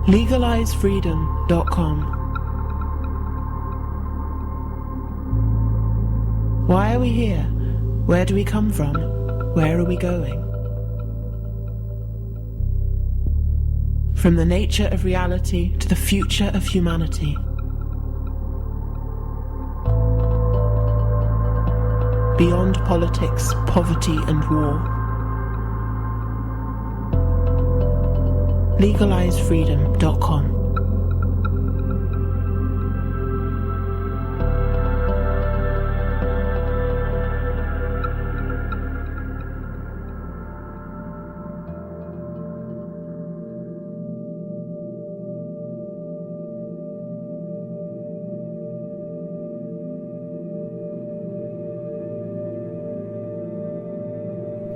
LegalizeFreedom.com. Why are we here? Where do we come from? Where are we going? From the nature of reality to the future of humanity. Beyond politics, poverty, and war. LegalizeFreedom.com.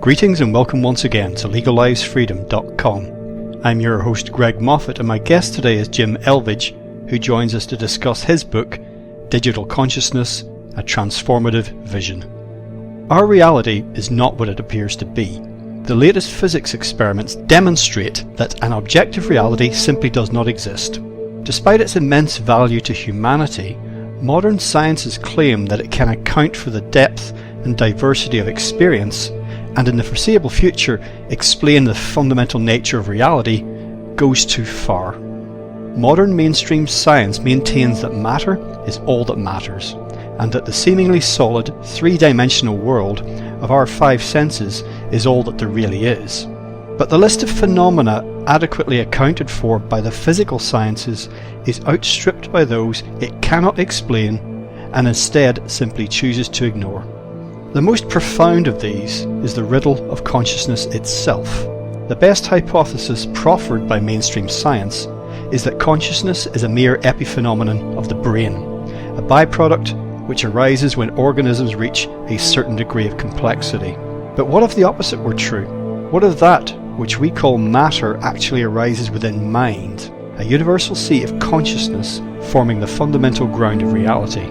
Greetings and welcome once again to LegalizeFreedom.com. I'm your host Greg Moffat, and my guest today is Jim Elvidge, who joins us to discuss his book, Digital Consciousness, A Transformative Vision. Our reality is not what it appears to be. The latest physics experiments demonstrate that an objective reality simply does not exist. Despite its immense value to humanity, modern sciences claim that it can account for the depth and diversity of experience, and in the foreseeable future explain the fundamental nature of reality, goes too far. Modern mainstream science maintains that matter is all that matters, and that the seemingly solid three-dimensional world of our five senses is all that there really is. But the list of phenomena adequately accounted for by the physical sciences is outstripped by those it cannot explain and instead simply chooses to ignore. The most profound of these is the riddle of consciousness itself. The best hypothesis proffered by mainstream science is that consciousness is a mere epiphenomenon of the brain, a byproduct which arises when organisms reach a certain degree of complexity. But what if the opposite were true? What if that which we call matter actually arises within mind, a universal seat of consciousness forming the fundamental ground of reality?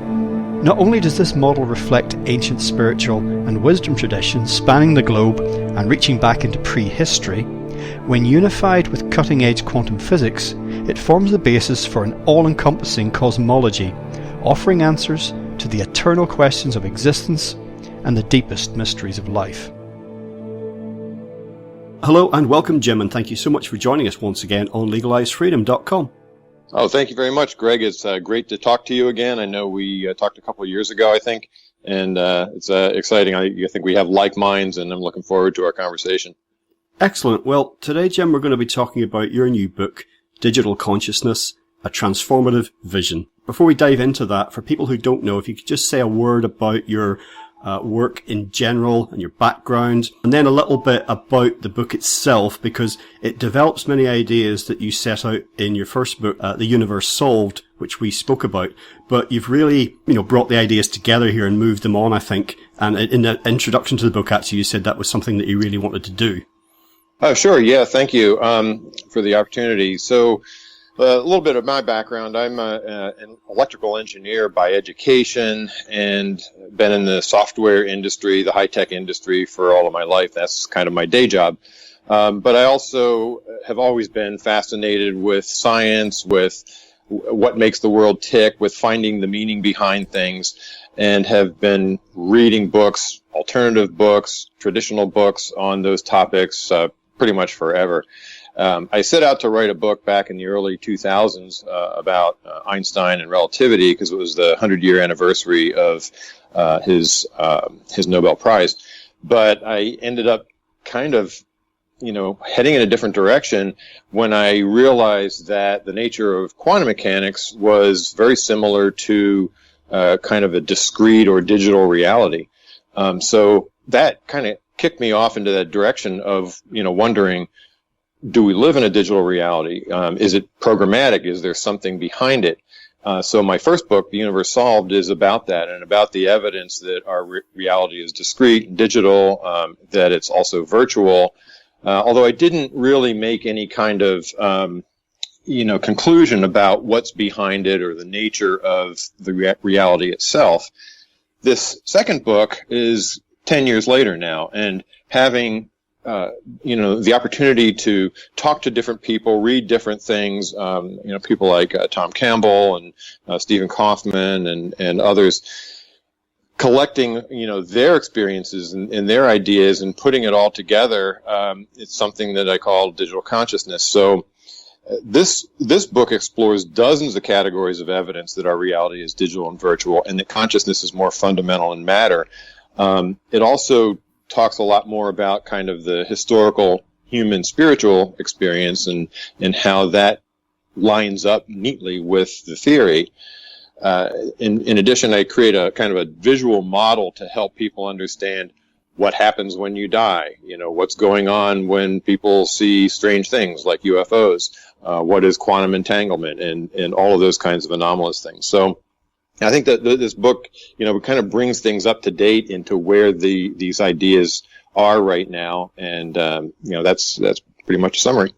Not only does this model reflect ancient spiritual and wisdom traditions spanning the globe and reaching back into prehistory, when unified with cutting-edge quantum physics, it forms the basis for an all-encompassing cosmology, offering answers to the eternal questions of existence and the deepest mysteries of life. Hello and welcome, Jim, and thank you so much for joining us once again on LegalizeFreedom.com. Oh, thank you very much, Greg. It's great to talk to you again. I know we talked a couple of years ago, I think, and it's exciting. I think we have like minds, and I'm looking forward to our conversation. Excellent. Well, today, Jim, we're going to be talking about your new book, Digital Consciousness, A Transformative Vision. Before we dive into that, for people who don't know, if you could just say a word about your work in general and your background, and then a little bit about the book itself, because it develops many ideas that you set out in your first book, The Universe Solved, which we spoke about. But you've really, brought the ideas together here and moved them on, I think. And in the introduction to the book, actually, you said that was something that you really wanted to do. Oh, sure. Yeah. Thank you for the opportunity. So, a little bit of my background. I'm an electrical engineer by education and been in the software industry, the high-tech industry for all of my life. That's kind of my day job. But I also have always been fascinated with science, with what makes the world tick, with finding the meaning behind things, and have been reading books, alternative books, traditional books on those topics pretty much forever. I set out to write a book back in the early 2000s about Einstein and relativity, because it was the 100-year anniversary of his Nobel Prize. But I ended up kind of, heading in a different direction when I realized that the nature of quantum mechanics was very similar to kind of a discrete or digital reality. So that kind of kicked me off into that direction of, wondering, do we live in a digital reality? Is it programmatic? Is there something behind it? So my first book, The Universe Solved, is about that, and about the evidence that our reality is discrete and digital, that it's also virtual. Although I didn't really make any kind of, conclusion about what's behind it or the nature of the reality itself. This second book is 10 years later now, and having the opportunity to talk to different people, read different things, people like Tom Campbell and Stephen Kaufman and others, collecting, their experiences and their ideas and putting it all together. It's something that I call digital consciousness. So this book explores dozens of categories of evidence that our reality is digital and virtual, and that consciousness is more fundamental in matter. It also talks a lot more about kind of the historical human spiritual experience and how that lines up neatly with the theory. In addition, I create a kind of a visual model to help people understand what happens when you die, what's going on when people see strange things like UFOs, what is quantum entanglement, and all of those kinds of anomalous things. So I think that this book, kind of brings things up to date into where these ideas are right now, and that's pretty much a summary.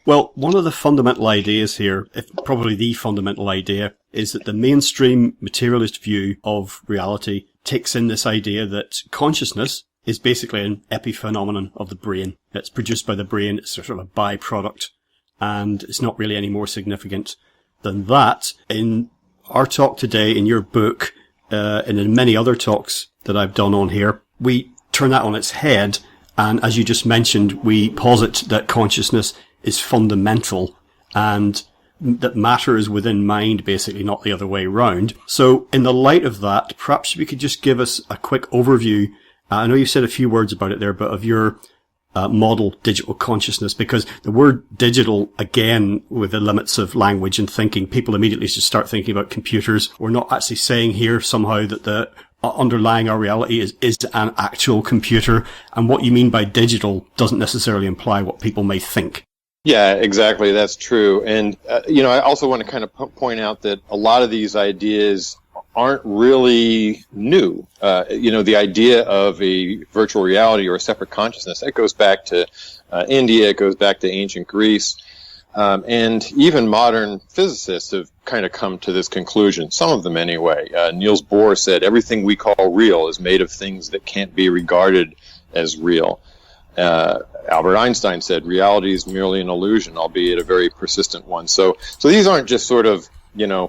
Well, one of the fundamental ideas here, if probably the fundamental idea, is that the mainstream materialist view of reality takes in this idea that consciousness is basically an epiphenomenon of the brain. It's produced by the brain, it's sort of a byproduct, and it's not really any more significant than that. In our talk today, in your book, and in many other talks that I've done on here, we turn that on its head, and as you just mentioned, we posit that consciousness is fundamental and that matter is within mind, basically, not the other way round. So in the light of that, perhaps you could just give us a quick overview. I know you said a few words about it there, but of your model digital consciousness, because the word digital, again, with the limits of language and thinking, people immediately just start thinking about computers. We're not actually saying here somehow that the underlying our reality is an actual computer, and what you mean by digital doesn't necessarily imply what people may think. Yeah, exactly. That's true. And, I also want to kind of point out that a lot of these ideas aren't really new. The idea of a virtual reality or a separate consciousness, that goes back to India, it goes back to ancient Greece. And even modern physicists have kind of come to this conclusion, some of them anyway. Niels Bohr said, everything we call real is made of things that can't be regarded as real. Albert Einstein said, reality is merely an illusion, albeit a very persistent one. So these aren't just sort of,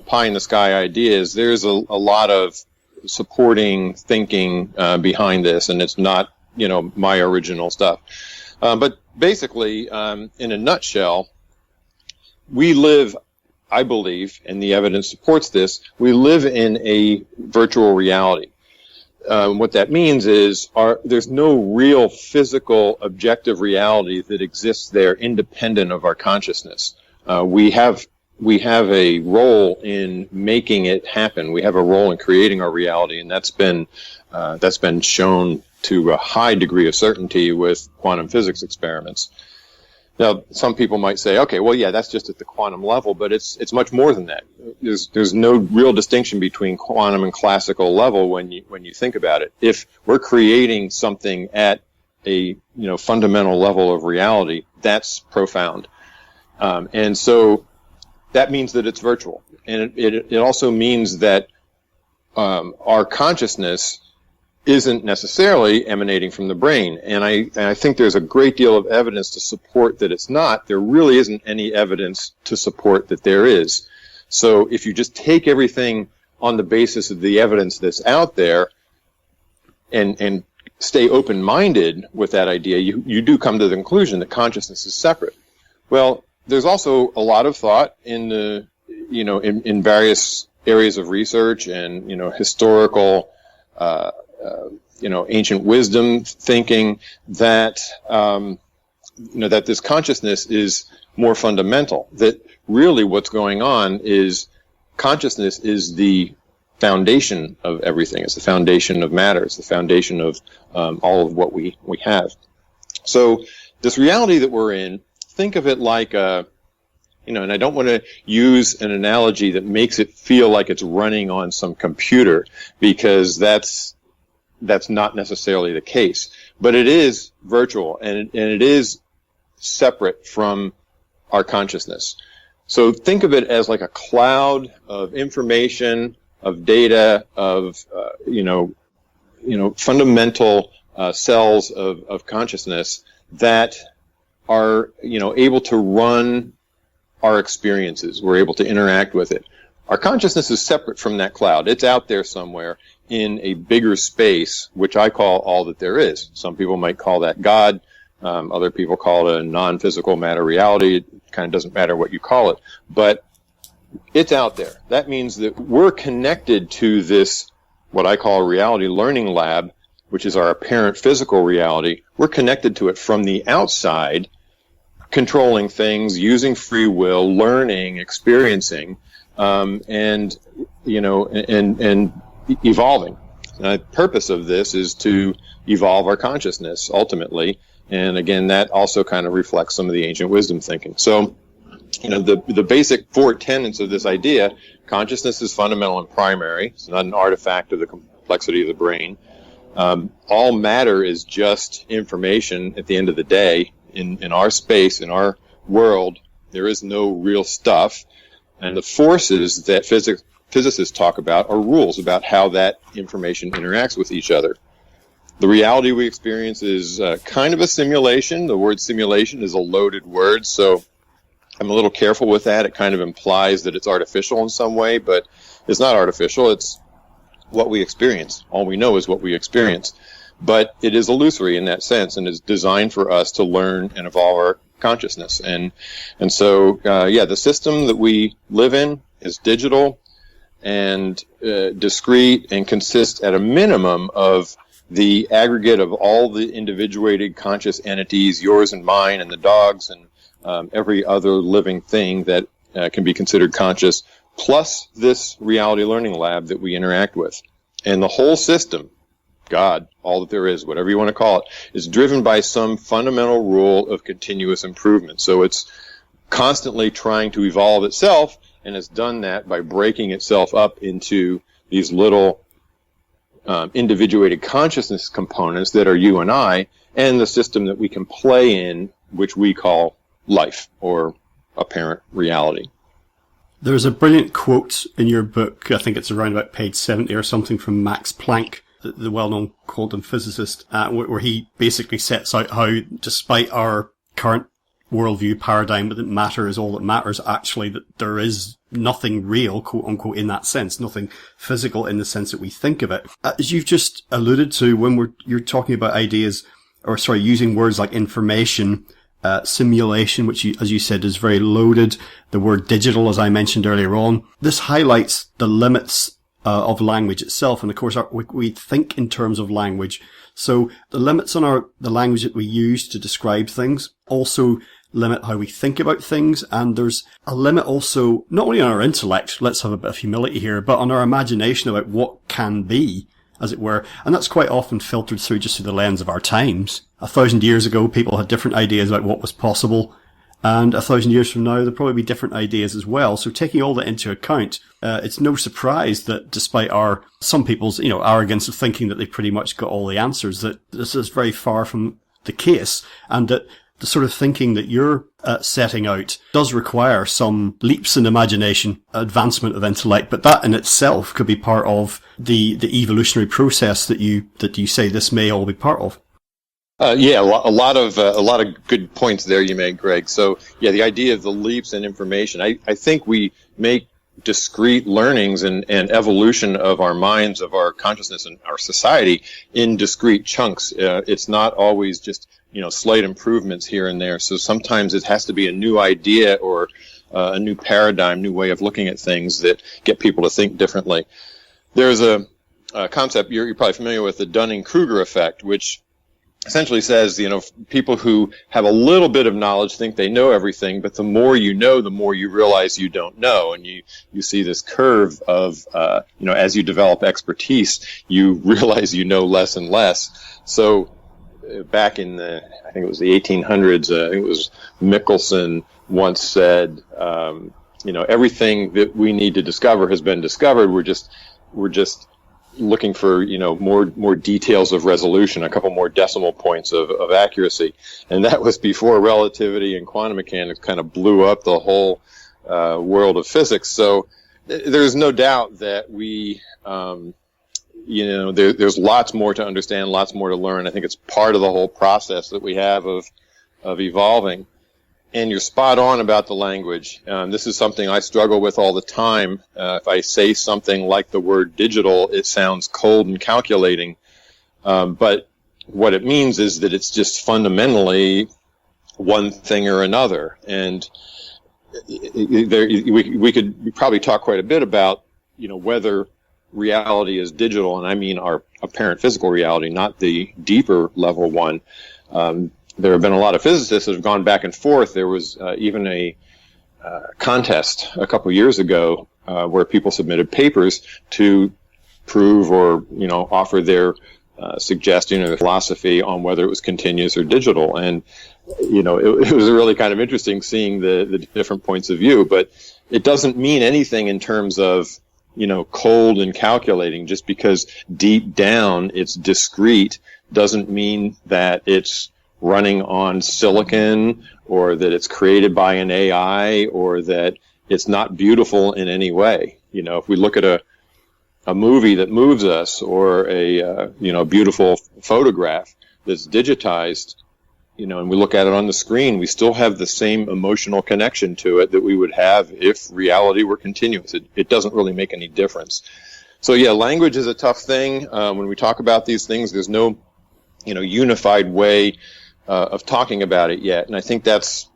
pie in the sky ideas. There's a lot of supporting thinking behind this, and it's not, my original stuff. But basically, in a nutshell, we live, I believe, and the evidence supports this, we live in a virtual reality. What that means is there's no real physical objective reality that exists there independent of our consciousness. We have a role in making it happen. We have a role in creating our reality, and that's been shown to a high degree of certainty with quantum physics experiments. Now, some people might say, okay, well, yeah, that's just at the quantum level, but it's much more than that. There's no real distinction between quantum and classical level when you think about it. If we're creating something at a fundamental level of reality, that's profound, and so that means that it's virtual, and it also means that our consciousness isn't necessarily emanating from the brain. And I think there's a great deal of evidence to support that it's not. There really isn't any evidence to support that there is. So if you just take everything on the basis of the evidence that's out there and stay open-minded with that idea, you do come to the conclusion that consciousness is separate. Well, there's also a lot of thought in the, in various areas of research and, historical ancient wisdom thinking that, that this consciousness is more fundamental, that really what's going on is consciousness is the foundation of everything. It's the foundation of matter. It's the foundation of all of what we have. So this reality that we're in, think of it like and I don't want to use an analogy that makes it feel like it's running on some computer, because that's not necessarily the case. But it is virtual, and it is separate from our consciousness. So think of it as like a cloud of information, of data, of fundamental cells of consciousness that are, able to run our experiences. We're able to interact with it. Our consciousness is separate from that cloud. It's out there somewhere in a bigger space, which I call all that there is. Some people might call that God. Other people call it a non-physical matter reality. It kind of doesn't matter what you call it. But it's out there. That means that we're connected to this, what I call a reality learning lab, which is our apparent physical reality. We're connected to it from the outside, controlling things, using free will, learning, experiencing, and evolving. The purpose of this is to evolve our consciousness, ultimately. And again, that also kind of reflects some of the ancient wisdom thinking. So, the basic four tenets of this idea: consciousness is fundamental and primary. It's not an artifact of the complexity of the brain. All matter is just information at the end of the day. In our space, in our world, there is no real stuff. And the forces that physicists talk about are rules about how that information interacts with each other. The reality we experience is kind of a simulation. The word simulation is a loaded word, so I'm a little careful with that. It kind of implies that it's artificial in some way, but it's not artificial. It's what we experience. All we know is what we experience. But it is illusory in that sense, and is designed for us to learn and evolve our consciousness. And so, the system that we live in is digital and discrete, and consists at a minimum of the aggregate of all the individuated conscious entities, yours and mine and the dogs and every other living thing that can be considered conscious, plus this reality learning lab that we interact with. And the whole system, God, all that there is, whatever you want to call it, is driven by some fundamental rule of continuous improvement. So it's constantly trying to evolve itself, and has done that by breaking itself up into these little individuated consciousness components that are you and I, and the system that we can play in, which we call life, or apparent reality. There's a brilliant quote in your book, I think it's around about page 70 or something, from Max Planck, the well-known quantum physicist, where he basically sets out how, despite our current worldview paradigm that matter is all that matters, actually that there is nothing real, quote unquote, in that sense, nothing physical in the sense that we think of it. As you've just alluded to, when you're talking about ideas, using words like information, simulation, which as you said is very loaded, the word digital, as I mentioned earlier on, this highlights the limits of language itself. And of course, we think in terms of language. So the limits on the language that we use to describe things also limit how we think about things. And there's a limit also, not only on our intellect, let's have a bit of humility here, but on our imagination about what can be, as it were. And that's quite often filtered through just through the lens of our times. 1,000 years ago, people had different ideas about what was possible. And 1,000 years from now, there'll probably be different ideas as well. So taking all that into account, it's no surprise that despite some people's, arrogance of thinking that they pretty much got all the answers, that this is very far from the case. And that the sort of thinking that you're setting out does require some leaps in imagination, advancement of intellect, but that in itself could be part of the evolutionary process that you say this may all be part of. A lot of good points there you made, Greg. So, the idea of the leaps in information. I think we make discrete learnings and evolution of our minds, of our consciousness, and our society in discrete chunks. It's not always just slight improvements here and there. So sometimes it has to be a new idea or a new paradigm, new way of looking at things that get people to think differently. There's a concept you're probably familiar with, the Dunning-Kruger effect, which essentially says, people who have a little bit of knowledge think they know everything, but the more you know, the more you realize you don't know. And you see this curve of, as you develop expertise, you realize you know less and less. So back in I think it was the 1800s, I think it was Michelson once said, everything that we need to discover has been discovered. We're just looking for more details of resolution, a couple more decimal points of accuracy, and that was before relativity and quantum mechanics kind of blew up the whole world of physics. So there's no doubt that we there's lots more to understand, lots more to learn. I think it's part of the whole process that we have of evolving. And you're spot on about the language. This is something I struggle with all the time. If I say something like the word digital, it sounds cold and calculating. But what it means is that it's just fundamentally one thing or another. And we could probably talk quite a bit about, whether reality is digital, and I mean our apparent physical reality, not the deeper level one. There have been a lot of physicists that have gone back and forth. There was even a contest a couple years ago where people submitted papers to prove or offer their suggestion or their philosophy on whether it was continuous or digital. And it was really kind of interesting seeing the different points of view. But it doesn't mean anything in terms of cold and calculating. Just because deep down it's discrete doesn't mean that it's running on silicon, or that it's created by an AI, or that it's not beautiful in any way. If we look at a movie that moves us, or a beautiful photograph that's digitized, and we look at it on the screen, we still have the same emotional connection to it that we would have if reality were continuous. It doesn't really make any difference. So yeah, language is a tough thing. When we talk about these things, there's no unified way of talking about it yet. And I think that's,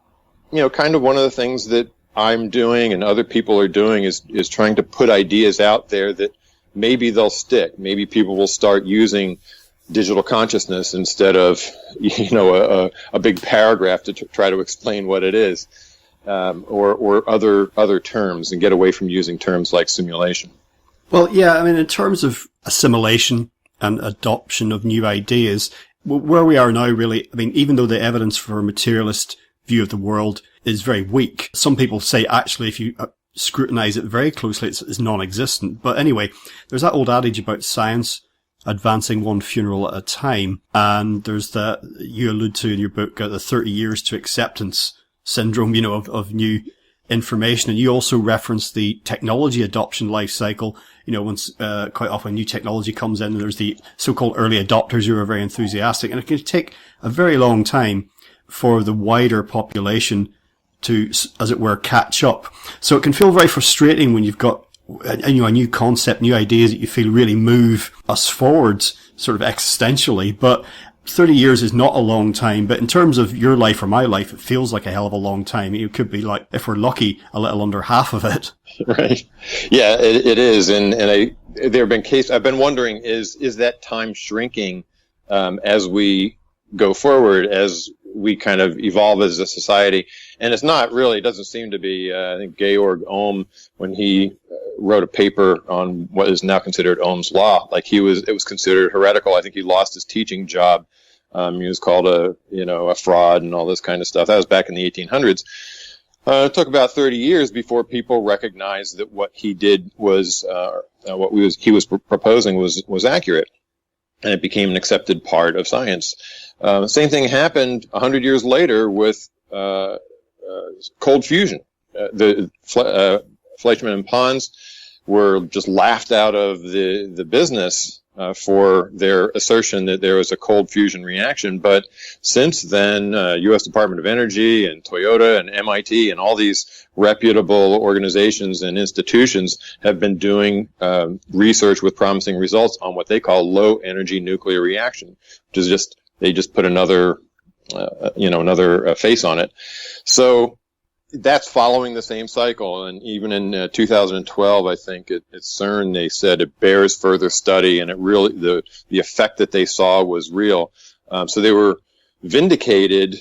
kind of one of the things that I'm doing and other people are doing is trying to put ideas out there that maybe they'll stick. Maybe people will start using digital consciousness instead of, a big paragraph to try to explain what it is, or other terms, and get away from using terms like simulation. Well, yeah, I mean, in terms of assimilation and adoption of new ideas, where we are now, really, I mean, even though the evidence for a materialist view of the world is very weak, some people say actually if you scrutinize it very closely, it's non-existent. But anyway, there's that old adage about science advancing one funeral at a time. And there's that you allude to in your book, the 30 years to acceptance syndrome, of new information. And you also reference the technology adoption life cycle. Once, quite often new technology comes in, and there's the so-called early adopters who are very enthusiastic, and it can take a very long time for the wider population to, as it were, catch up. So it can feel very frustrating when you've got a new concept, new ideas that you feel really move us forwards, sort of existentially. But 30 years is not a long time, but in terms of your life or my life, it feels like a hell of a long time. It could be like, if we're lucky, a little under half of it. Right. Yeah, it is. And there have been cases, I've been wondering, is that time shrinking as we go forward, as we kind of evolve as a society? And it's not really, it doesn't seem to be. I think Georg Ohm, when he wrote a paper on what is now considered Ohm's law, it was considered heretical. I think he lost his teaching job. He was called a fraud and all this kind of stuff. That was back in the 1800s. It took about 30 years before people recognized that what he did was, he was proposing was accurate, and it became an accepted part of science. Same thing happened 100 years later with cold fusion. Fleischmann and Pons were just laughed out of the business for their assertion that there was a cold fusion reaction. But since then, U.S. Department of Energy and Toyota and MIT and all these reputable organizations and institutions have been doing research with promising results on what they call low energy nuclear reaction, which is they just put another face on it. So that's following the same cycle. And even in 2012, I think at CERN, they said it bears further study, and it really, the effect that they saw was real. So they were vindicated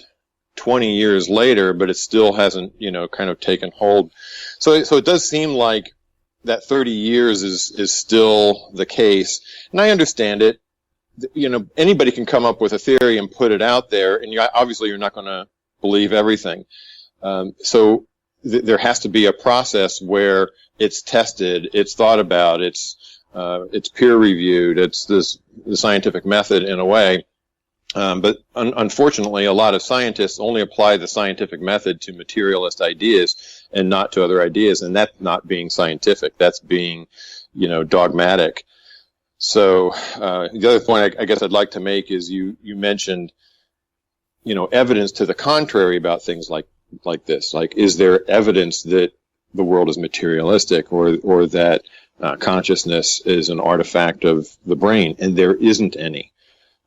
20 years later, but it still hasn't, kind of taken hold. So it does seem like that 30 years is still the case. And I understand it. Anybody can come up with a theory and put it out there, and obviously you're not going to believe everything. So there has to be a process where it's tested, it's thought about, it's peer reviewed, it's the scientific method in a way. But unfortunately, a lot of scientists only apply the scientific method to materialist ideas and not to other ideas, and that's not being scientific. That's being, dogmatic. So the other point I guess I'd like to make is you mentioned, evidence to the contrary about things like this. Like, is there evidence that the world is materialistic, or that consciousness is an artifact of the brain? And there isn't any.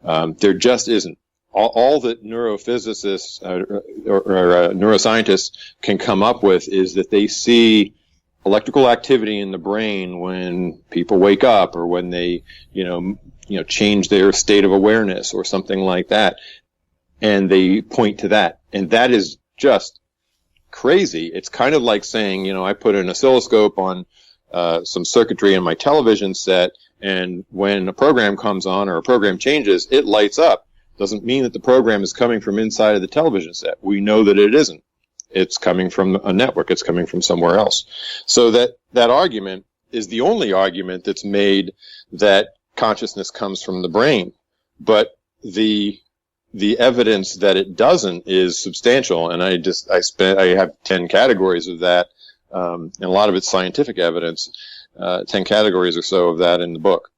There just isn't. All that neurophysicists or neuroscientists can come up with is that they see electrical activity in the brain when people wake up, or when they, change their state of awareness or something like that. And they point to that. And that is just crazy. It's kind of like saying, I put an oscilloscope on some circuitry in my television set, and when a program comes on or a program changes, it lights up. Doesn't mean that the program is coming from inside of the television set. We know that it isn't. It's coming from a network. It's coming from somewhere else. So that argument is the only argument that's made that consciousness comes from the brain. But the evidence that it doesn't is substantial. And I have 10 categories of that, and a lot of it's scientific evidence, 10 categories or so of that in the book.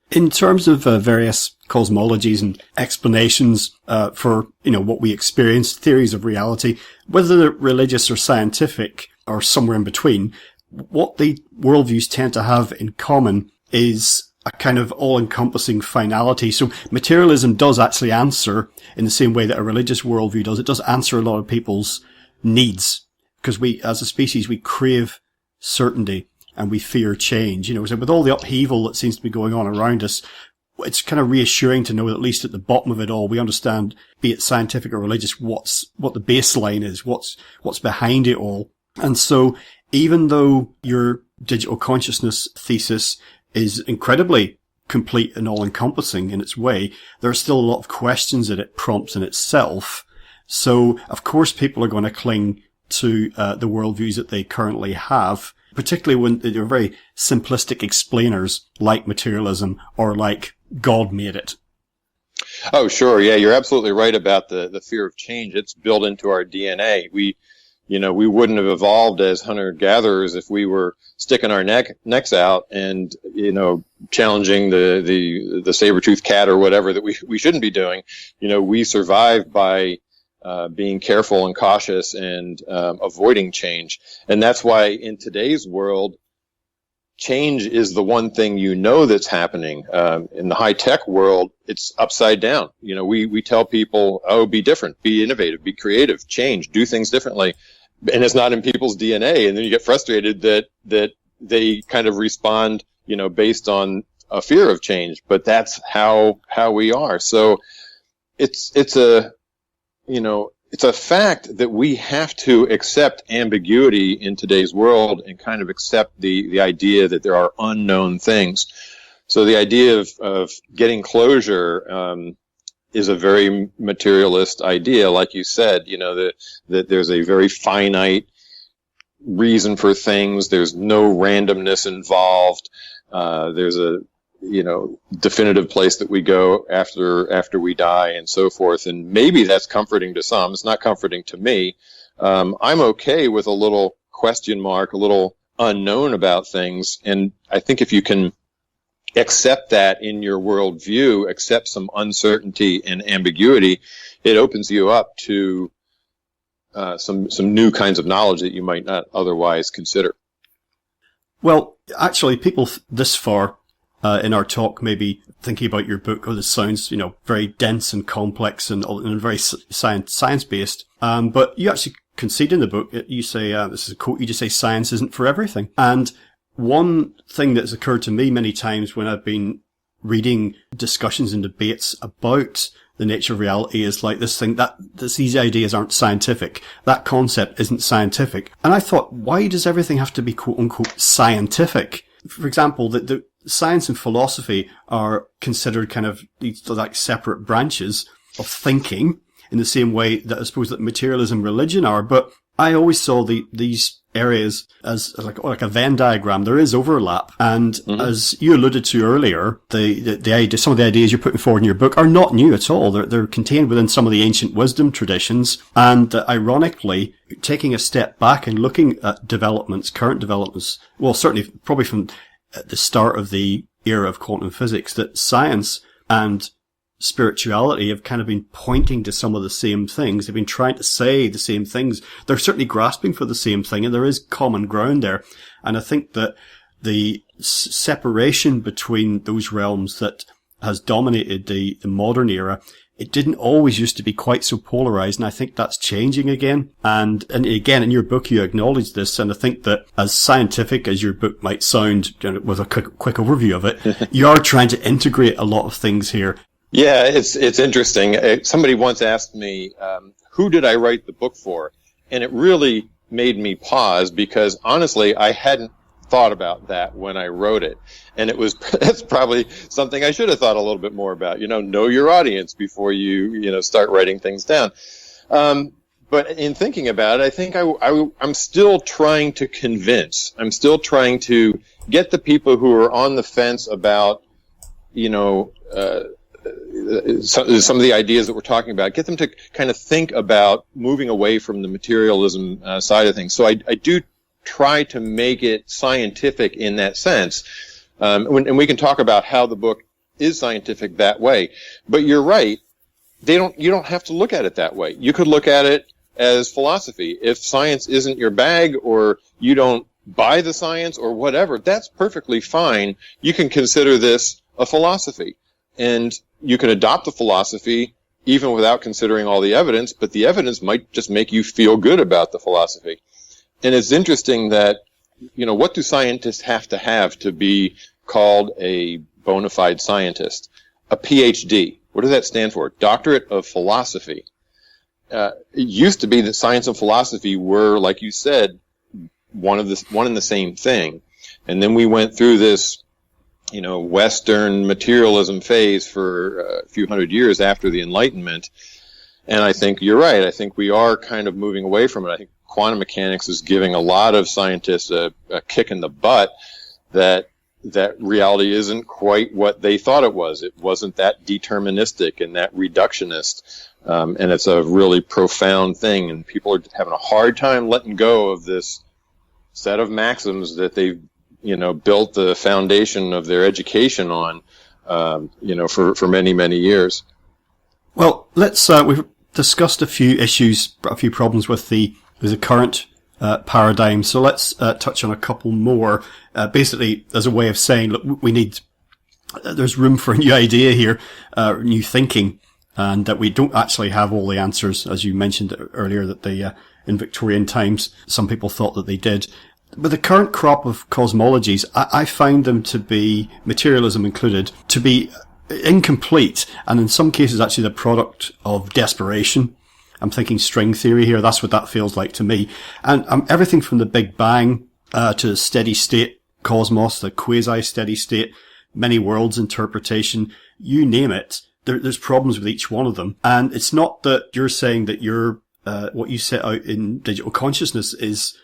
In terms of various cosmologies and explanations for what we experience, theories of reality, whether they're religious or scientific or somewhere in between, what the worldviews tend to have in common is a kind of all-encompassing finality. So materialism does actually answer, in the same way that a religious worldview does, it does answer a lot of people's needs, because we, as a species, we crave certainty. And we fear change. So with all the upheaval that seems to be going on around us, it's kind of reassuring to know that at least at the bottom of it all, we understand, be it scientific or religious, what the baseline is, what's behind it all. And so even though your digital consciousness thesis is incredibly complete and all-encompassing in its way, there are still a lot of questions that it prompts in itself. So, of course, people are going to cling to the worldviews that they currently have, particularly when they're very simplistic explainers like materialism or like God made it. Oh, sure. Yeah, you're absolutely right about the fear of change. It's built into our DNA. We wouldn't have evolved as hunter-gatherers if we were sticking our necks out and, challenging the saber-toothed cat or whatever that we shouldn't be doing. We survive by being careful and cautious and avoiding change. And that's why in today's world, change is the one thing that's happening. In the high-tech world, it's upside down. We tell people, be different, be innovative, be creative, change, do things differently. And it's not in people's DNA. And then you get frustrated that they kind of respond, based on a fear of change. But that's how we are. So it's a fact that we have to accept ambiguity in today's world and kind of accept the idea that there are unknown things. So the idea of getting closure is a very materialist idea. Like you said, that there's a very finite reason for things. There's no randomness involved. There's a definitive place that we go after we die and so forth. And maybe that's comforting to some. It's not comforting to me. I'm okay with a little question mark, a little unknown about things. And I think if you can accept that in your worldview, accept some uncertainty and ambiguity, it opens you up to some new kinds of knowledge that you might not otherwise consider. Well, actually, people this far in our talk may be thinking about your book, this sounds, very dense and complex and very science-based. But you actually concede in the book, you say, this is a quote, you just say science isn't for everything. And one thing that's occurred to me many times when I've been reading discussions and debates about the nature of reality is like this thing that these ideas aren't scientific. That concept isn't scientific. And I thought, why does everything have to be quote unquote scientific? For example, the science and philosophy are considered kind of these like separate branches of thinking in the same way that I suppose that materialism and religion are. But I always saw these areas as like a Venn diagram. There is overlap. And as you alluded to earlier, the idea, some of the ideas you're putting forward in your book are not new at all. They're contained within some of the ancient wisdom traditions. And ironically, taking a step back and looking at current developments, well, certainly probably from at the start of the era of quantum physics, that science and spirituality have kind of been pointing to some of the same things. They've been trying to say the same things. They're certainly grasping for the same thing, and there is common ground there. And I think that the separation between those realms that has dominated the modern era, it didn't always used to be quite so polarized, and I think that's changing again. And again, in your book, you acknowledge this, and I think that as scientific as your book might sound, with a quick overview of it, you are trying to integrate a lot of things here. Yeah, it's interesting. Somebody once asked me, who did I write the book for? And it really made me pause, because honestly, I hadn't thought about that when I wrote it. And that's probably something I should have thought a little bit more about. Know your audience before you start writing things down. But in thinking about it, I think I'm still trying to convince. I'm still trying to get the people who are on the fence about, some of the ideas that we're talking about, get them to kind of think about moving away from the materialism side of things. So I do try to make it scientific in that sense. And we can talk about how the book is scientific that way. But you're right. You don't have to look at it that way. You could look at it as philosophy. If science isn't your bag, or you don't buy the science or whatever, that's perfectly fine. You can consider this a philosophy. And you can adopt the philosophy even without considering all the evidence, but the evidence might just make you feel good about the philosophy. And it's interesting that, what do scientists have to be called a bona fide scientist? A PhD. What does that stand for? Doctorate of Philosophy. It used to be that science and philosophy were, like you said, one and the same thing. And then we went through this, Western materialism phase for a few hundred years after the Enlightenment. And I think you're right. I think we are kind of moving away from it. I think quantum mechanics is giving a lot of scientists a kick in the butt that reality isn't quite what they thought it was. It wasn't that deterministic and that reductionist. And it's a really profound thing. And people are having a hard time letting go of this set of maxims that they've built the foundation of their education on, for many, many years. Well, we've discussed a few issues, a few problems with the current paradigm. So let's touch on a couple more. Basically, as a way of saying, look, there's room for a new idea here, new thinking, and that we don't actually have all the answers, as you mentioned earlier, that in Victorian times, some people thought that they did. But the current crop of cosmologies, I find them to be, materialism included, to be incomplete, and in some cases actually the product of desperation. I'm thinking string theory here. That's what that feels like to me. And everything from the Big Bang to the steady state cosmos, the quasi-steady state, many worlds interpretation, you name it. There's problems with each one of them. And it's not that you're saying that what you set out in digital consciousness is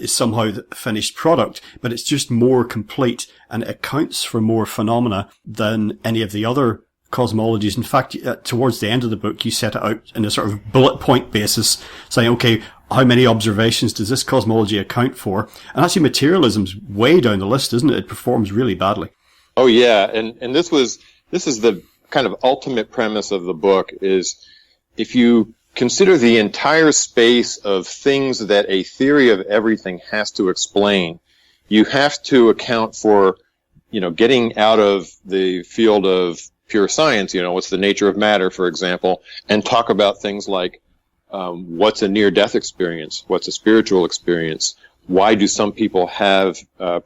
somehow the finished product, but it's just more complete, and it accounts for more phenomena than any of the other cosmologies. In fact, towards the end of the book, you set it out in a sort of bullet point basis, saying, okay, how many observations does this cosmology account for? And actually materialism's way down the list, isn't it? It performs really badly. Oh yeah, and this is the kind of ultimate premise of the book, is if you consider the entire space of things that a theory of everything has to explain, you have to account for, getting out of the field of pure science, what's the nature of matter, for example, and talk about things like what's a near-death experience, what's a spiritual experience, why do some people have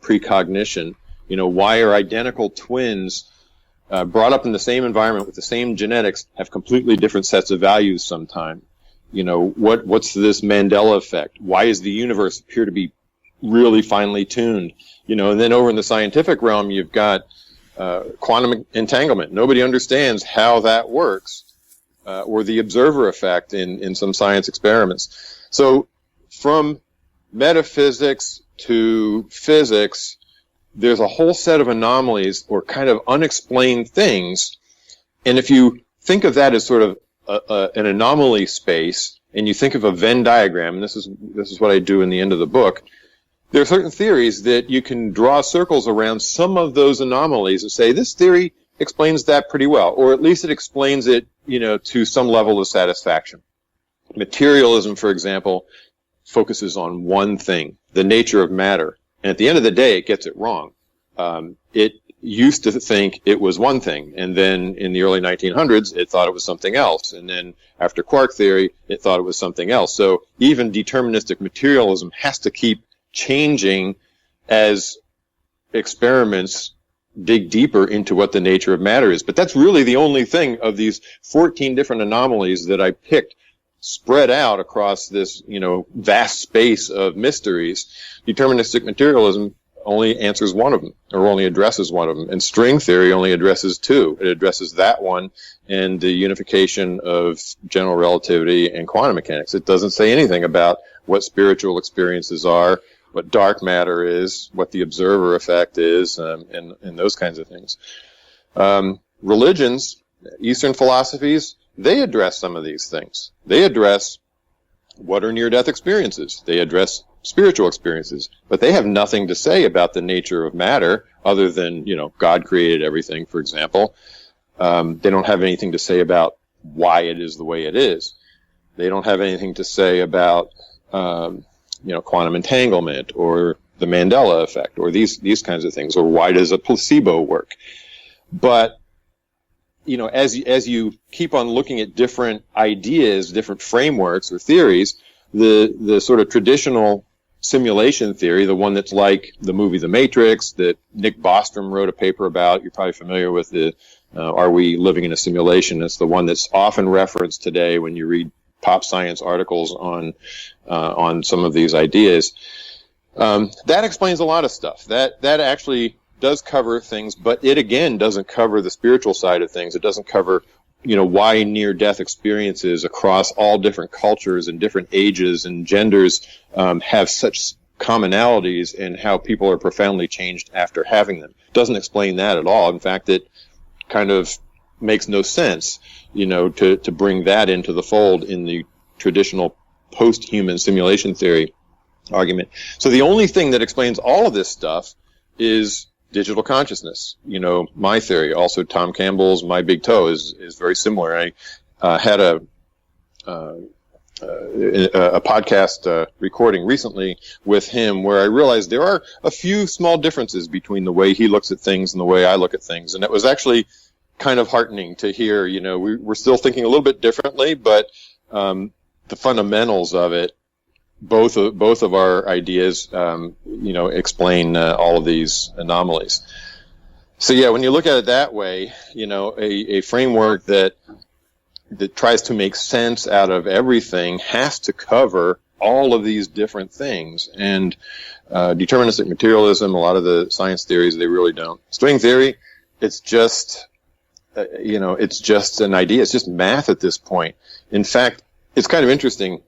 precognition, why are identical twins brought up in the same environment with the same genetics have completely different sets of values sometime. What's this Mandela effect? Why does the universe appear to be really finely tuned? And then over in the scientific realm, you've got quantum entanglement. Nobody understands how that works, or the observer effect in some science experiments. So from metaphysics to physics, there's a whole set of anomalies or kind of unexplained things. And if you think of that as sort of an anomaly space, and you think of a Venn diagram, and this is what I do in the end of the book, there are certain theories that you can draw circles around some of those anomalies and say, this theory explains that pretty well, or at least it explains it, to some level of satisfaction. Materialism, for example, focuses on one thing, the nature of matter. And at the end of the day, it gets it wrong. It used to think it was one thing, and then in the early 1900s, it thought it was something else. And then after quark theory, it thought it was something else. So even deterministic materialism has to keep changing as experiments dig deeper into what the nature of matter is. But that's really the only thing of these 14 different anomalies that I picked spread out across this, vast space of mysteries. Deterministic materialism only answers one of them, or only addresses one of them. And string theory only addresses two. It addresses that one and the unification of general relativity and quantum mechanics. It doesn't say anything about what spiritual experiences are, what dark matter is, what the observer effect is, and those kinds of things. Religions, Eastern philosophies, they address some of these things. They address what are near-death experiences. They address spiritual experiences, but they have nothing to say about the nature of matter other than, God created everything, for example. They don't have anything to say about why it is the way it is. They don't have anything to say about, quantum entanglement or the Mandela effect or these kinds of things, or why does a placebo work. But, as you keep on looking at different ideas, different frameworks or theories, the sort of traditional simulation theory, the one that's like the movie The Matrix that Nick Bostrom wrote a paper about. You're probably familiar with the Are We Living in a Simulation? It's the one that's often referenced today when you read pop science articles on some of these ideas. That explains a lot of stuff. That actually does cover things, but it again doesn't cover the spiritual side of things. It doesn't cover why near-death experiences across all different cultures and different ages and genders have such commonalities and how people are profoundly changed after having them. It doesn't explain that at all. In fact, it kind of makes no sense, to bring that into the fold in the traditional post-human simulation theory argument. So the only thing that explains all of this stuff is digital consciousness. My theory, also Tom Campbell's My Big Toe is very similar. I had a podcast recording recently with him where I realized there are a few small differences between the way he looks at things and the way I look at things. And it was actually kind of heartening to hear, we're still thinking a little bit differently, but the fundamentals of it, both of our ideas, explain all of these anomalies. So yeah, when you look at it that way, a framework that tries to make sense out of everything has to cover all of these different things. And deterministic materialism, a lot of the science theories, they really don't. String theory, it's just, it's just an idea. It's just math at this point. In fact, it's kind of interesting.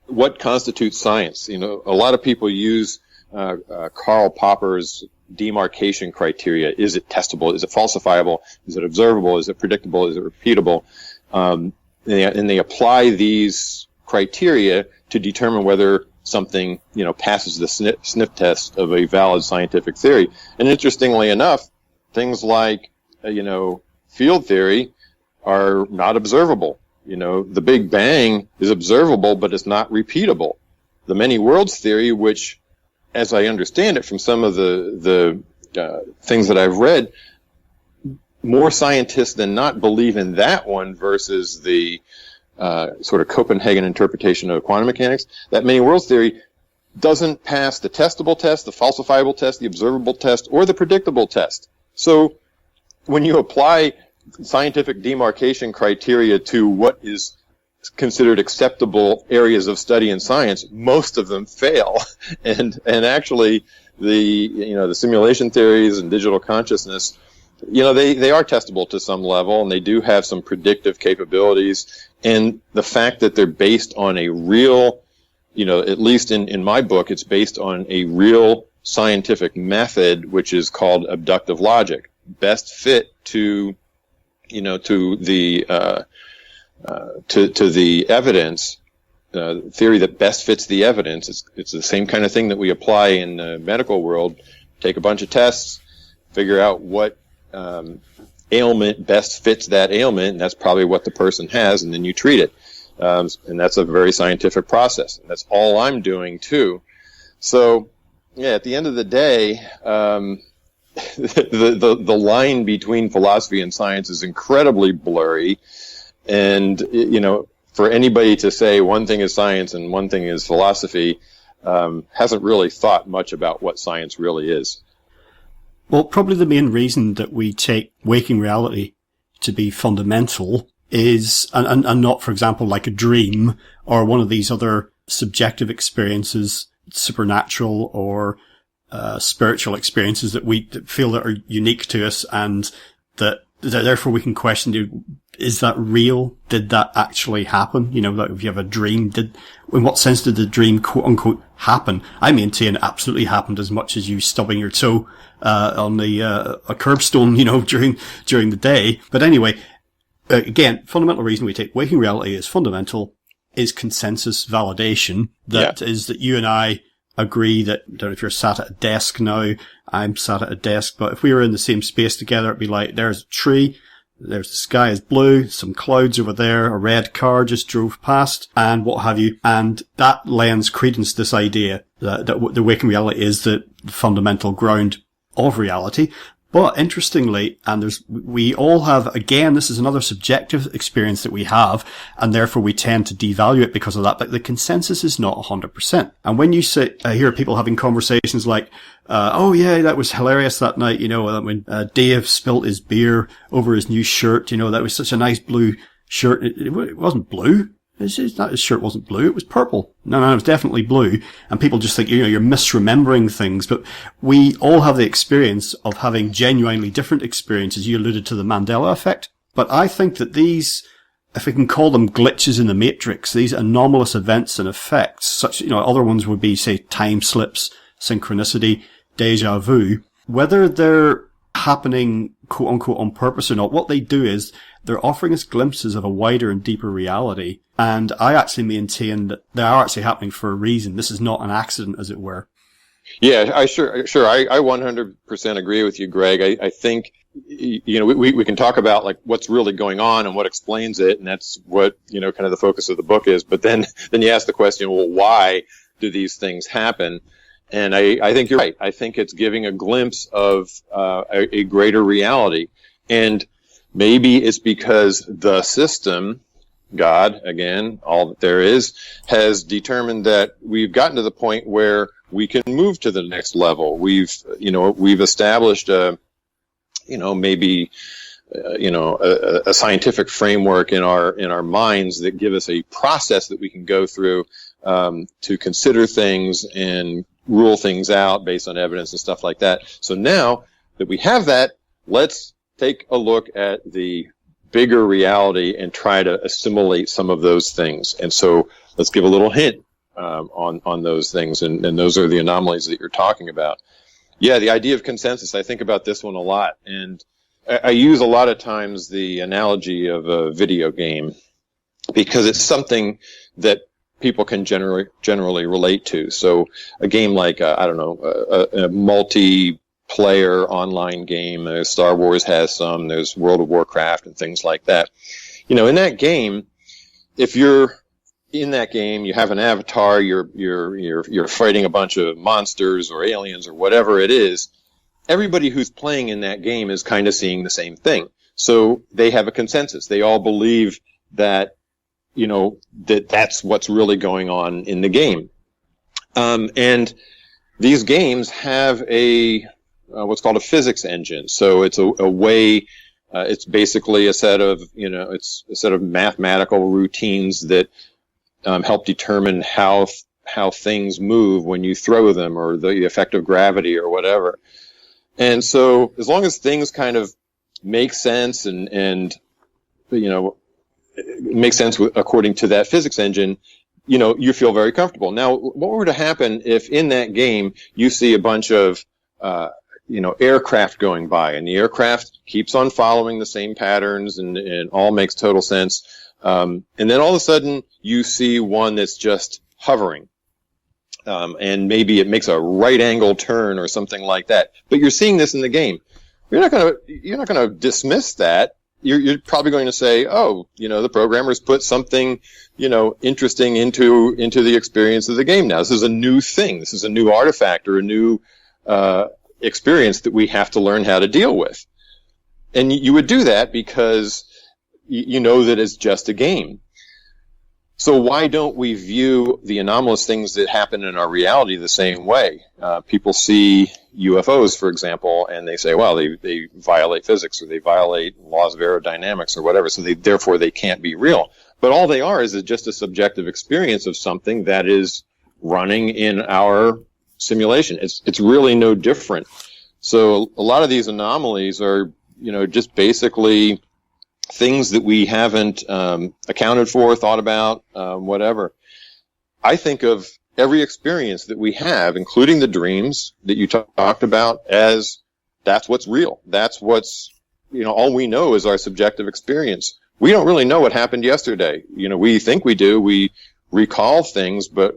What constitutes science? A lot of people use Karl Popper's demarcation criteria. Is it testable? Is it falsifiable? Is it observable? Is it predictable? Is it repeatable? And they apply these criteria to determine whether something, passes the sniff test of a valid scientific theory. And interestingly enough, things like, field theory are not observable. The Big Bang is observable, but it's not repeatable. The many worlds theory, which, as I understand it from some of the things that I've read, more scientists than not believe in that one versus the sort of Copenhagen interpretation of quantum mechanics. That many worlds theory doesn't pass the testable test, the falsifiable test, the observable test, or the predictable test. So when you apply scientific demarcation criteria to what is considered acceptable areas of study in science, most of them fail. And actually the simulation theories and digital consciousness, they are testable to some level, and they do have some predictive capabilities. And the fact that they're based on a real, at least in my book, it's based on a real scientific method, which is called abductive logic, best fit to the evidence theory that best fits the evidence. It's the same kind of thing that we apply in the medical world. Take a bunch of tests, figure out what ailment best fits that ailment, and that's probably what the person has, and then you treat it. And that's a very scientific process. And that's all I'm doing too. So, yeah, at the end of the day, the line between philosophy and science is incredibly blurry. And, for anybody to say one thing is science and one thing is philosophy, hasn't really thought much about what science really is. Well, probably the main reason that we take waking reality to be fundamental is, and not, for example, like a dream or one of these other subjective experiences, supernatural or spiritual experiences that we feel that are unique to us, and that therefore we can question, is that real? Did that actually happen? Like if you have a dream, in what sense did the dream quote unquote happen? I maintain it absolutely happened as much as you stubbing your toe on a curbstone, during the day. But anyway, again, fundamental reason we take waking reality as fundamental is consensus validation. That is that you and I agree that, I don't know if you're sat at a desk now, I'm sat at a desk, but if we were in the same space together, it'd be like, there's a tree, there's the sky is blue, some clouds over there, a red car just drove past, and what have you. And that lends credence to this idea that the waking reality is the fundamental ground of reality. But interestingly, and we all have, again, this is another subjective experience that we have, and therefore we tend to devalue it because of that, but the consensus is not 100%. And when you hear people having conversations like, oh yeah, that was hilarious that night, when Dave spilt his beer over his new shirt, that was such a nice blue shirt. It wasn't blue. His shirt wasn't blue, it was purple. No, it was definitely blue. And people just think, you're misremembering things. But we all have the experience of having genuinely different experiences. You alluded to the Mandela effect. But I think that these, if we can call them glitches in the matrix, these anomalous events and effects, such, other ones would be, say, time slips, synchronicity, deja vu, whether they're happening quote unquote on purpose or not, what they do is they're offering us glimpses of a wider and deeper reality. And I actually maintain that they are actually happening for a reason. This is not an accident, as it were. Yeah, I 100% agree with you, Greg. I think, we can talk about like what's really going on and what explains it. And that's what, kind of the focus of the book is. But then you ask the question, well, why do these things happen? And I think you're right. I think it's giving a glimpse of a greater reality. And maybe it's because the system, God, again, all that there is, has determined that we've gotten to the point where we can move to the next level. We've established a scientific framework in our minds that give us a process that we can go through to consider things and rule things out based on evidence and stuff like that. So now that we have that, let's take a look at the bigger reality and try to assimilate some of those things. And so let's give a little hint on those things, and those are the anomalies that you're talking about. Yeah, the idea of consensus, I think about this one a lot, and I use a lot of times the analogy of a video game because it's something that people can generally relate to. So a game like, a multiplayer online game, Star Wars has some, there's World of Warcraft and things like that. In that game, if you're in that game, you have an avatar, you're fighting a bunch of monsters or aliens or whatever it is, everybody who's playing in that game is kind of seeing the same thing. So they have a consensus. They all believe that, that's what's really going on in the game. And these games have what's called a physics engine. So it's a way, it's basically a set of mathematical routines that help determine how things move when you throw them, or the effect of gravity or whatever. And so as long as things kind of make sense and make sense according to that physics engine, you feel very comfortable. Now, what were to happen if in that game you see a bunch of, aircraft going by, and the aircraft keeps on following the same patterns and all makes total sense, And then all of a sudden you see one that's just hovering. And maybe it makes a right angle turn or something like that. But you're seeing this in the game. You're not going to dismiss that. You're probably going to say, oh, the programmers put something, interesting into the experience of the game now. This is a new thing. This is a new artifact or a new experience that we have to learn how to deal with. And you would do that because you know that it's just a game. So why don't we view the anomalous things that happen in our reality the same way? People see UFOs, for example, and they say, well, they violate physics or they violate laws of aerodynamics or whatever, so therefore they can't be real. But all they are is just a subjective experience of something that is running in our simulation. It's really no different. So a lot of these anomalies are, just basically things that we haven't accounted for, thought about, whatever. I think of every experience that we have, including the dreams that you talked about, as that's what's real. That's what's, all we know is our subjective experience. We don't really know what happened yesterday. We think we do. We recall things, but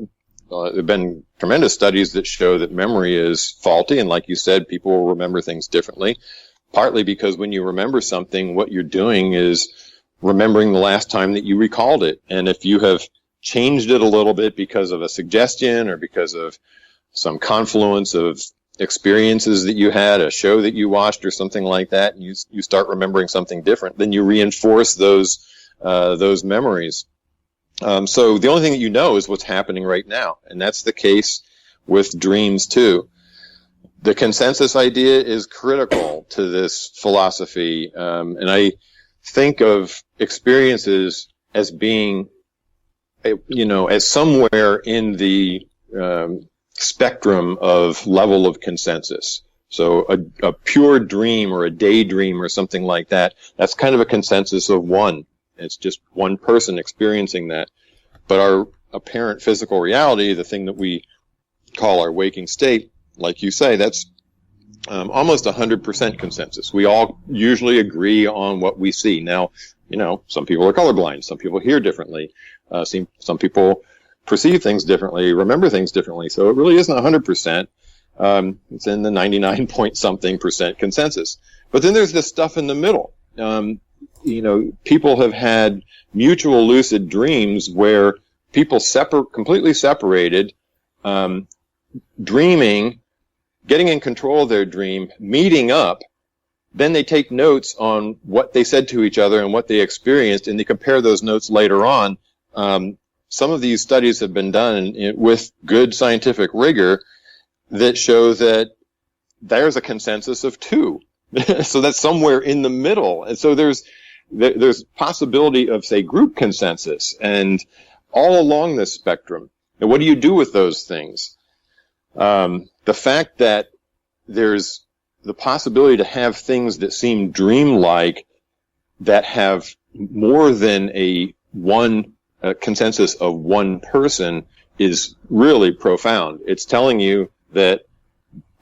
there have been tremendous studies that show that memory is faulty. And like you said, people will remember things differently. Partly because when you remember something, what you're doing is remembering the last time that you recalled it. And if you have changed it a little bit because of a suggestion or because of some confluence of experiences that you had, a show that you watched or something like that, and you start remembering something different, then you reinforce those memories. So the only thing that you know is what's happening right now. And that's the case with dreams too. The consensus idea is critical to this philosophy, and I think of experiences as being, as somewhere in the spectrum of level of consensus. So a pure dream or a daydream or something like that, that's kind of a consensus of one. It's just one person experiencing that. But our apparent physical reality, the thing that we call our waking state, like you say, that's almost 100% consensus. We all usually agree on what we see. Now, some people are colorblind. Some people hear differently. Some people perceive things differently, remember things differently. So it really isn't 100%. It's in the 99-point-something% consensus. But then there's this stuff in the middle. People have had mutual lucid dreams where people completely separated, dreaming, getting in control of their dream, meeting up, then they take notes on what they said to each other and what they experienced, and they compare those notes later on. Some of these studies have been done with good scientific rigor that show that there's a consensus of 2. So that's somewhere in the middle. And so there's possibility of, say, group consensus and all along this spectrum. And what do you do with those things? The fact that there's the possibility to have things that seem dreamlike that have more than a consensus of one person is really profound. It's telling you that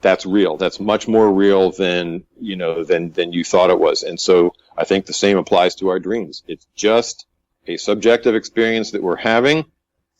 that's real. That's much more real than you thought it was. And so I think the same applies to our dreams. It's just a subjective experience that we're having.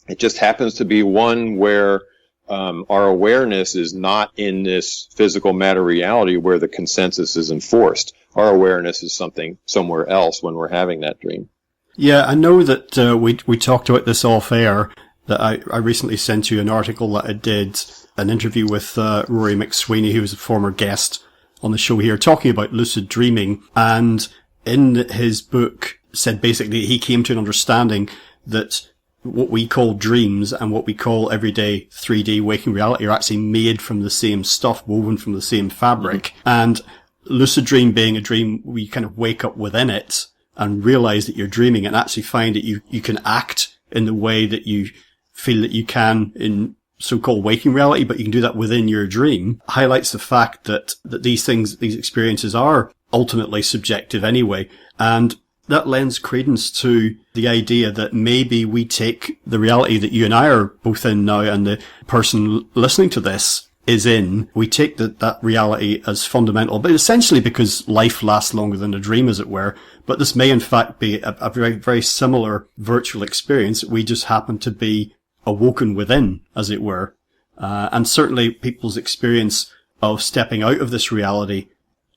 It just happens to be one where our awareness is not in this physical matter reality where the consensus is enforced. Our awareness is somewhere else when we're having that dream. Yeah, I know that we talked about this off air, that I recently sent you an article that I did, an interview with Rory McSweeney, who was a former guest on the show here, talking about lucid dreaming. And in his book said basically he came to an understanding that what we call dreams and what we call everyday 3D waking reality are actually made from the same stuff, woven from the same fabric. Mm-hmm. And lucid dream being a dream where you kind of wake up within it and realize that you're dreaming and actually find that you can act in the way that you feel that you can in so-called waking reality, but you can do that within your dream, highlights the fact that these experiences are ultimately subjective anyway. And that lends credence to the idea that maybe we take the reality that you and I are both in now and the person listening to this is in, we take that reality as fundamental, but essentially because life lasts longer than a dream, as it were. But this may in fact be a very, very similar virtual experience. We just happen to be awoken within, as it were. And certainly people's experience of stepping out of this reality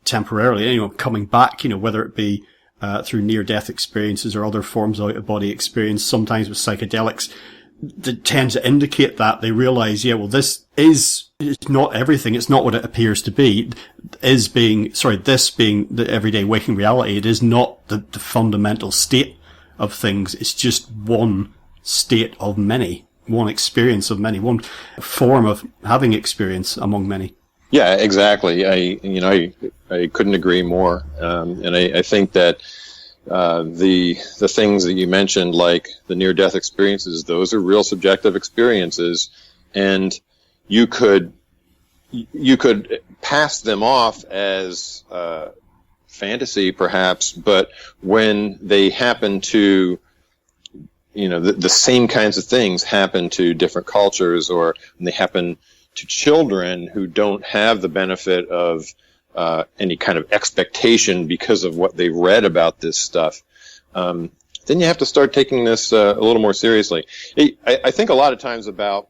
temporarily, coming back, whether it be through near-death experiences or other forms of out-of-body experience, sometimes with psychedelics, that tend to indicate that they realize, this it's not everything. It's not what it appears to be. This being the everyday waking reality, it is not the fundamental state of things. It's just one state of many, one experience of many, one form of having experience among many. Yeah, exactly. I couldn't agree more. And I think that the things that you mentioned, like the near-death experiences, those are real subjective experiences, and you could pass them off as fantasy, perhaps, but when they happen to, the same kinds of things happen to different cultures, or when they happen to children who don't have the benefit of any kind of expectation because of what they've read about this stuff, then you have to start taking this a little more seriously. I think a lot of times about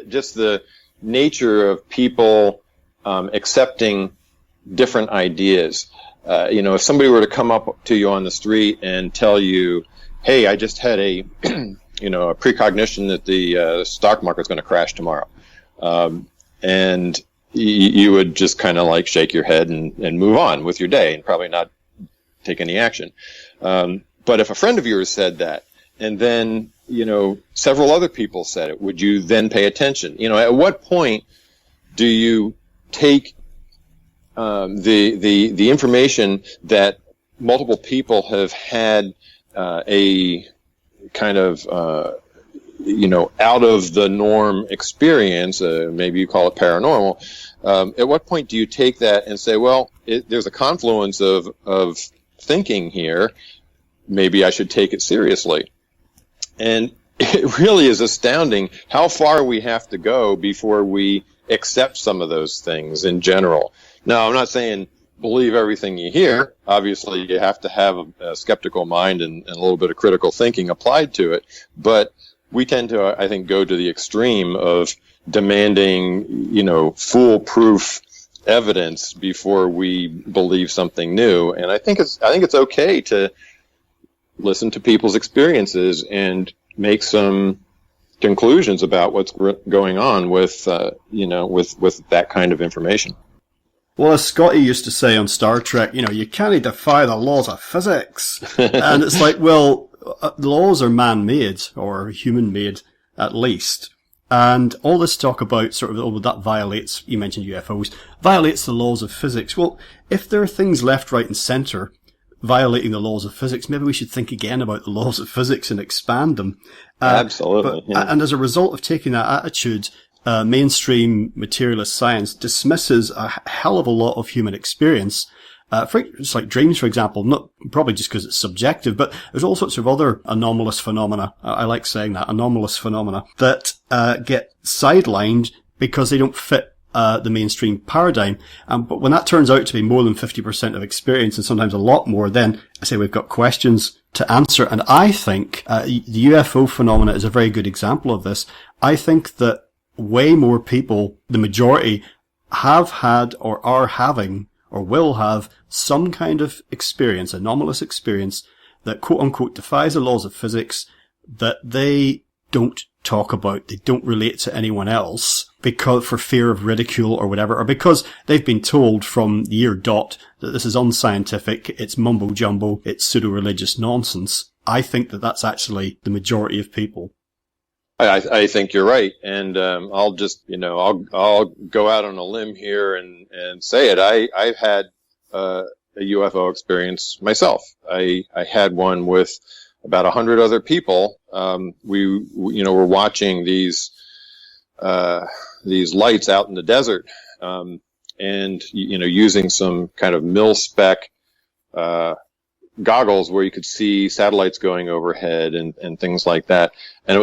just the nature of people accepting different ideas. If somebody were to come up to you on the street and tell you, hey, I just had a a precognition that the stock market's going to crash tomorrow, and you would just kind of like shake your head and move on with your day and probably not take any action. But if a friend of yours said that, and then several other people said it, would you then pay attention? At what point do you take the information that multiple people have had a kind of out of the norm experience, maybe you call it paranormal, at what point do you take that and say, well, there's a confluence of thinking here, maybe I should take it seriously? And it really is astounding how far we have to go before we accept some of those things in general. Now, I'm not saying believe everything you hear. Obviously, you have to have a skeptical mind and a little bit of critical thinking applied to it. But we tend to, I think, go to the extreme of demanding, foolproof evidence before we believe something new. And I think it's okay to listen to people's experiences and make some conclusions about what's going on with that kind of information. Well, as Scotty used to say on Star Trek, you can't defy the laws of physics. And it's like, well, the laws are man-made, or human-made, at least. And all this talk about that violates, you mentioned UFOs, violates the laws of physics. Well, if there are things left, right, and centre violating the laws of physics, maybe we should think again about the laws of physics and expand them. Absolutely. And as a result of taking that attitude, mainstream materialist science dismisses a hell of a lot of human experience. It's like dreams, for example, not probably just because it's subjective, but there's all sorts of other anomalous phenomena. I like saying that, anomalous phenomena, that get sidelined because they don't fit the mainstream paradigm. But when that turns out to be more than 50% of experience, and sometimes a lot more, then I say we've got questions to answer. And I think the UFO phenomena is a very good example of this. I think that way more people, the majority, have had or are having or will have some kind of experience, anomalous experience, that quote-unquote defies the laws of physics, that they don't talk about, they don't relate to anyone else, because for fear of ridicule or whatever, or because they've been told from the year dot that this is unscientific, it's mumbo-jumbo, it's pseudo-religious nonsense. I think that that's actually the majority of people. I think you're right, and I'll just, I'll go out on a limb here and say it. I've had a UFO experience myself. I had one with about 100 other people. We were watching these lights out in the desert, and using some kind of mil-spec goggles where you could see satellites going overhead and things like that. And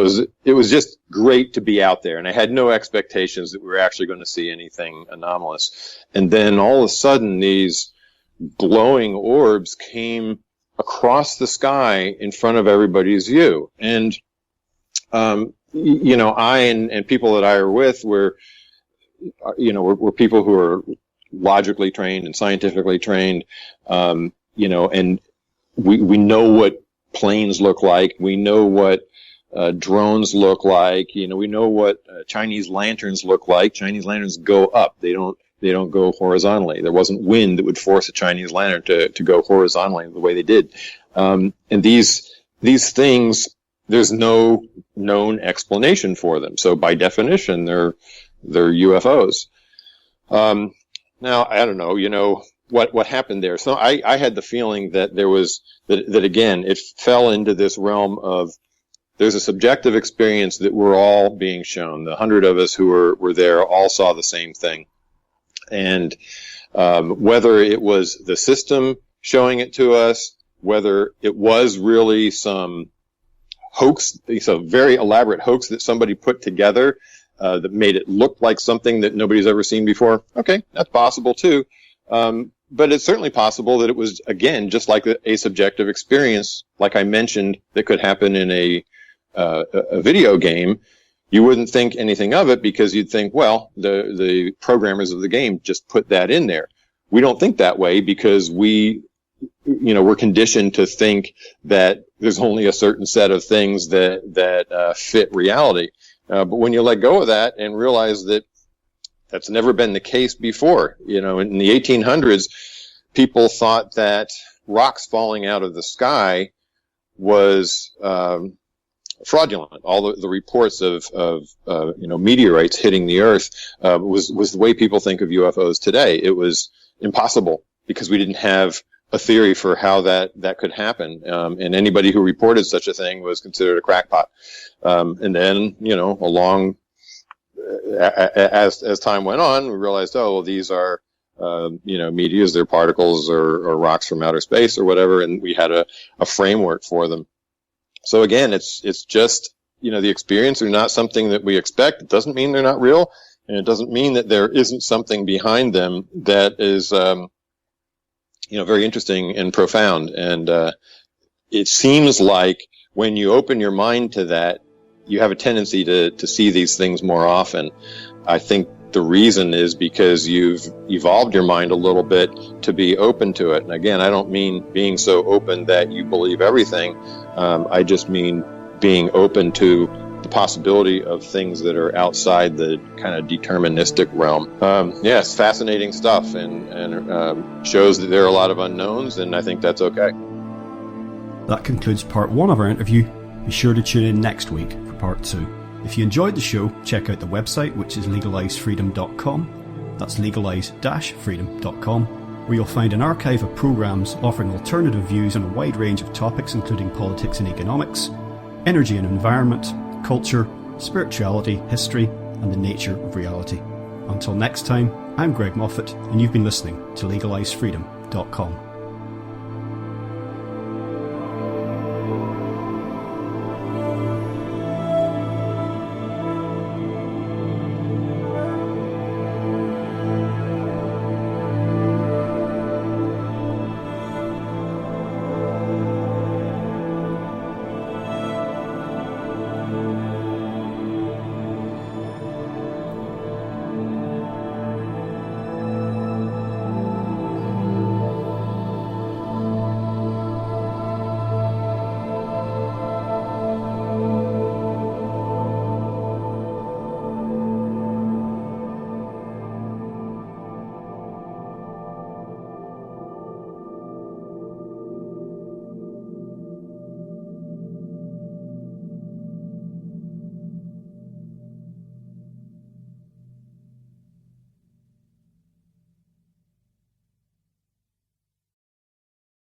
it was just great to be out there. And I had no expectations that we were actually going to see anything anomalous. And then all of a sudden, these glowing orbs came across the sky in front of everybody's view. And, I and people that I were with were people who are logically trained and scientifically trained, and we know what planes look like. We know what drones look like. We know what Chinese lanterns look like. Chinese lanterns go up. They don't go horizontally. There wasn't wind that would force a Chinese lantern to go horizontally the way they did. And these things, there's no known explanation for them. So by definition, they're UFOs. Now, I don't know, what happened there. So I had the feeling that there was, that again, it fell into this realm of, there's a subjective experience that we're all being shown. The 100 of us who were there all saw the same thing. And whether it was the system showing it to us, whether it was really some hoax, some very elaborate hoax that somebody put together that made it look like something that nobody's ever seen before, okay, that's possible too. But it's certainly possible that it was, again, just like a subjective experience, like I mentioned, that could happen in a video game. You wouldn't think anything of it because you'd think, well, the programmers of the game just put that in there. We don't think that way because we're conditioned to think that there's only a certain set of things that fit reality. But when you let go of that and realize that that's never been the case before, in the 1800s, people thought that rocks falling out of the sky was fraudulent. All the reports of meteorites hitting the Earth was the way people think of UFOs today. It was impossible because we didn't have a theory for how that could happen. And anybody who reported such a thing was considered a crackpot. And then, along as time went on, we realized, these are meteors, they're particles or rocks from outer space or whatever, and we had a framework for them. So again, it's just, the experience are not something that we expect. It doesn't mean they're not real, and it doesn't mean that there isn't something behind them that is, very interesting and profound. And it seems like when you open your mind to that, you have a tendency to see these things more often. I think the reason is because you've evolved your mind a little bit to be open to it. And again, I don't mean being so open that you believe everything. I just mean being open to the possibility of things that are outside the kind of deterministic realm. It's fascinating stuff and shows that there are a lot of unknowns, and I think that's okay. That concludes part 1 of our interview. Be sure to tune in next week for part 2. If you enjoyed the show, check out the website, which is legalizefreedom.com. That's legalize-freedom.com, where you'll find an archive of programs offering alternative views on a wide range of topics, including politics and economics, energy and environment, culture, spirituality, history, and the nature of reality. Until next time, I'm Greg Moffat, and you've been listening to legalizefreedom.com.